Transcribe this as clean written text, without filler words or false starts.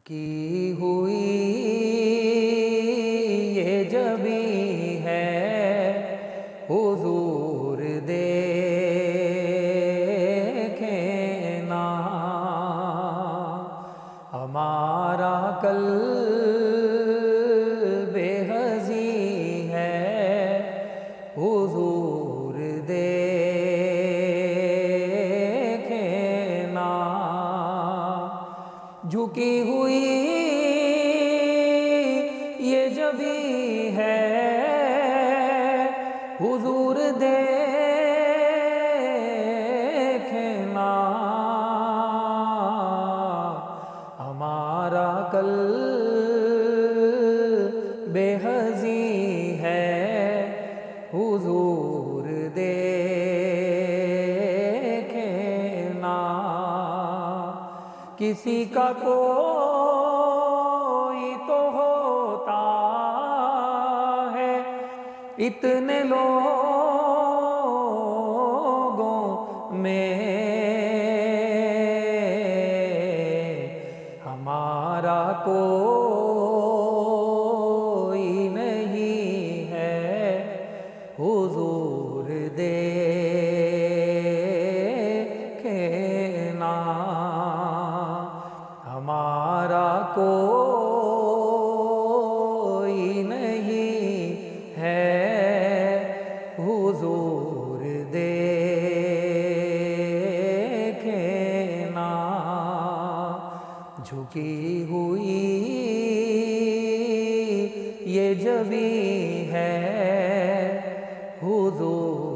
کی ہوئی یہ جبی ہے حضور دیکھیں نا، ہمارا قلب حزین ہے حضور دیکھیں نا، جھکی ہوئی یہ جبی ہے حضور دیکھنا، ہمارا قلب حزین ہے حضور دیکھنا، کسی کا کوئی تو ہوتا ہے اتنے لوگوں میں، ہمارا کوئی نہیں ہے حضور دیکھنا، ہمارا کوئی نہیں ہے حضور دیکھنا، جھکی ہوئی یہ جبی ہے حضور